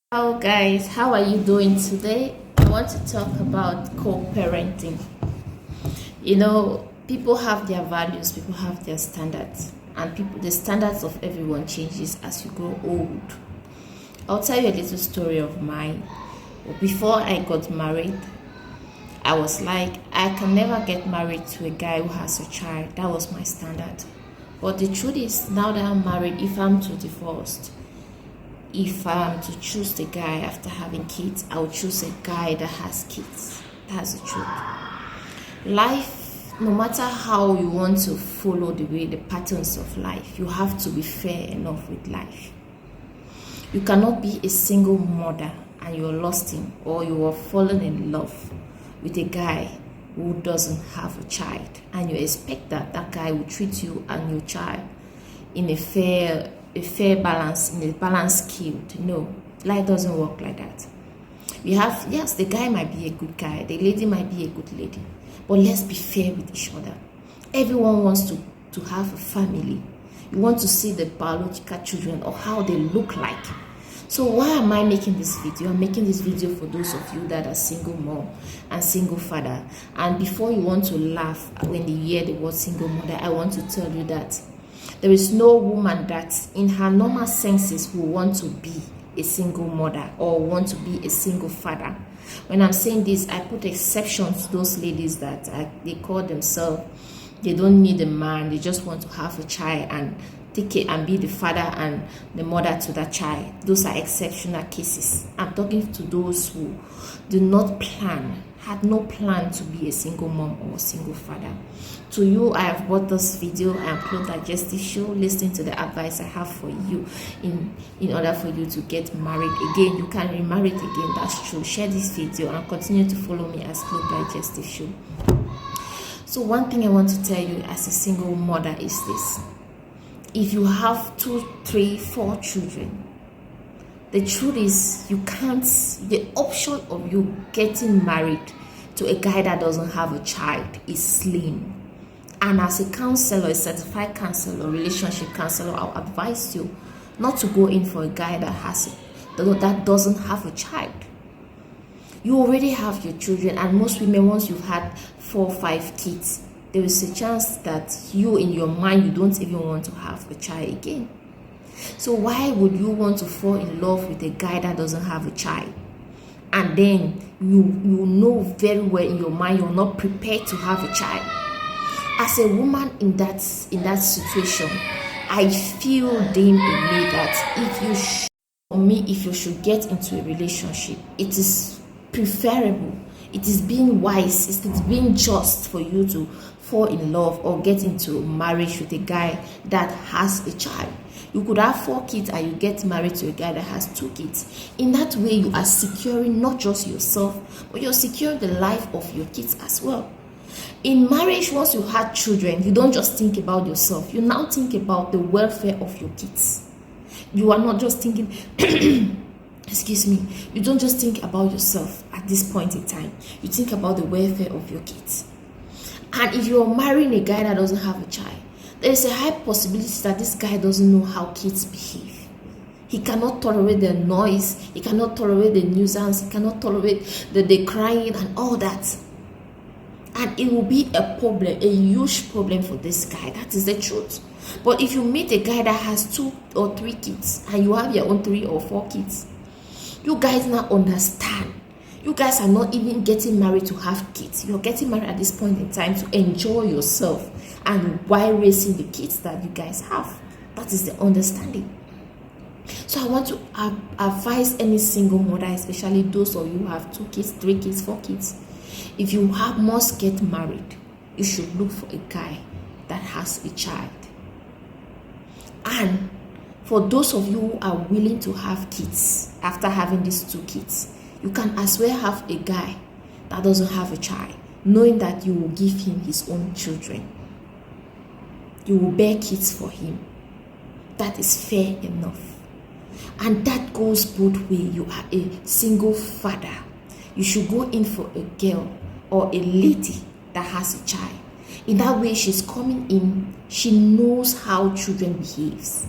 Hello guys, how are you doing today? I want to talk about co-parenting. People have their values, people have their standards, and the standards of everyone changes as you grow old. I'll tell you a little story of mine. Before I got married, I was like, I can never get married to a guy who has a child. That was my standard. But the truth is, now that I'm married, if I'm to divorce, if I'm to choose the guy after having kids, I'll choose a guy that has kids. That's the truth. Life, no matter how you want to follow the patterns of life, you have to be fair enough with life. You cannot be a single mother and you're lusting or you are falling in love with a guy who doesn't have a child, and you expect that guy will treat you and your child in a fair balance, in a balanced scale. No, life doesn't work like that. Yes, the guy might be a good guy, the lady might be a good lady, but let's be fair with each other. Everyone wants to have a family. You want to see the biological children or how they look like. So why am I making this video? I'm making this video for those of you that are single mom and single father. And before you want to laugh when you hear the word single mother, I want to tell you that there is no woman that in her normal senses will want to be a single mother or want to be a single father. When I'm saying this, I put exceptions to those ladies that they call themselves, they don't need a man, they just want to have a child and take it and be the father and the mother to that child. Those are exceptional cases. I'm talking to those who had no plan to be a single mom or a single father. To you, I have bought this video and upload digestive show, listening to the advice I have for you in order for you to get married again. You can remarry again, that's true. Share this video and continue to follow me as Club Digestive Show. So one thing I want to tell you as a single mother is this. If you have 2, 3, 4 children, the truth is the option of you getting married to a guy that doesn't have a child is slim. And as a counselor, a certified counselor, relationship counselor, I'll advise you not to go in for a guy that doesn't have a child. You already have your children, and most women, once you've had 4 or 5 kids, there is a chance that you, in your mind, you don't even want to have a child again. So why would you want to fall in love with a guy that doesn't have a child? And then you know very well in your mind you're not prepared to have a child. As a woman in that situation, I feel deemed in me that if you should get into a relationship, it is preferable. It is being wise, it is being just for you to fall in love or get into marriage with a guy that has a child. You could have 4 kids and you get married to a guy that has 2 kids. In that way, you are securing not just yourself, but you're securing the life of your kids as well. In marriage, once you have children, you don't just think about yourself. You now think about the welfare of your kids. You are not just thinking, you don't just think about yourself at this point in time. You think about the welfare of your kids. And if you're marrying a guy that doesn't have a child, there is a high possibility that this guy doesn't know how kids behave. He cannot tolerate the noise, he cannot tolerate the nuisance, he cannot tolerate the crying and all that. And it will be a problem, a huge problem for this guy. That is the truth. But if you meet a guy that has 2 or 3 kids and you have your own 3 or 4 kids, you guys now understand. You guys are not even getting married to have kids. You're getting married at this point in time to enjoy yourself and while raising the kids that you guys have. That is the understanding. So I want to advise any single mother, especially those of you who have 2 kids, 3 kids, 4 kids. If you must get married, you should look for a guy that has a child. And for those of you who are willing to have kids after having these 2 kids, you can as well have a guy that doesn't have a child, knowing that you will give him his own children. You will bear kids for him. That is fair enough. And that goes both ways. You are a single father. You should go in for a girl or a lady that has a child. In that way, she's coming in. She knows how children behaves.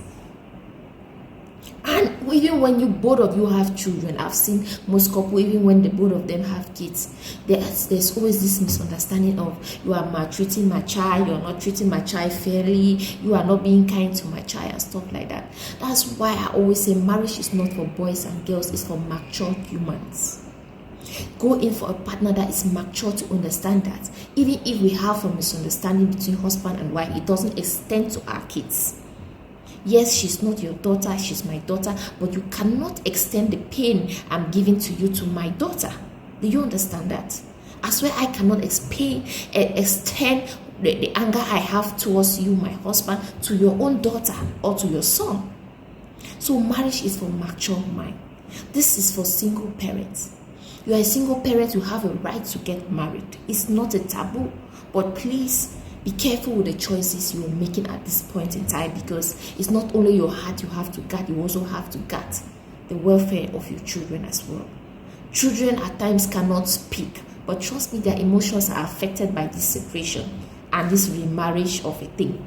And even when you both of you have children, I've seen most couple, even when the both of them have kids, there's always this misunderstanding of, you are maltreating my child, you are not treating my child fairly, you are not being kind to my child, and stuff like that. That's why I always say marriage is not for boys and girls, it's for mature humans. Go in for a partner that is mature to understand that even if we have a misunderstanding between husband and wife, it doesn't extend to our kids. Yes, she's not your daughter, she's my daughter, but you cannot extend the pain I'm giving to you to my daughter. Do you understand that? I swear I cannot extend the anger I have towards you, my husband, to your own daughter or to your son. So marriage is for mature mind. This is for single parents. You are a single parent, you have a right to get married. It's not a taboo, but please be careful with the choices you are making at this point in time, because it's not only your heart you have to guard, you also have to guard the welfare of your children as well. Children at times cannot speak, but trust me, their emotions are affected by this separation and this remarriage of a thing.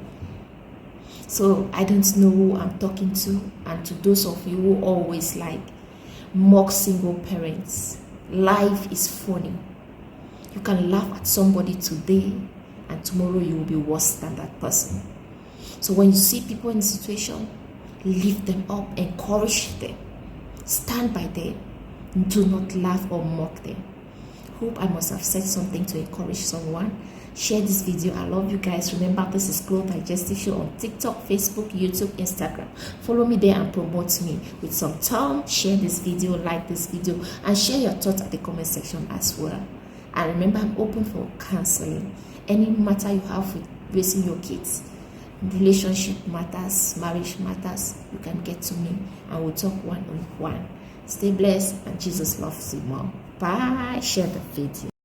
So I don't know who I'm talking to, and to those of you who always mock single parents, life is funny. You can laugh at somebody today and tomorrow you will be worse than that person. So when you see people in a situation, lift them up, encourage them, stand by them, do not laugh or mock them. Hope I must have said something to encourage someone. Share this video. I love you guys. Remember, this is Growth Digestive Show on TikTok, Facebook, YouTube, Instagram. Follow me there and promote me with some time. Share this video, like this video, and share your thoughts at the comment section as well. And remember, I'm open for counseling. Any matter you have with raising your kids, relationship matters, marriage matters, you can get to me and we'll talk one-on-one. Stay blessed and Jesus loves you more. Bye. Share the video.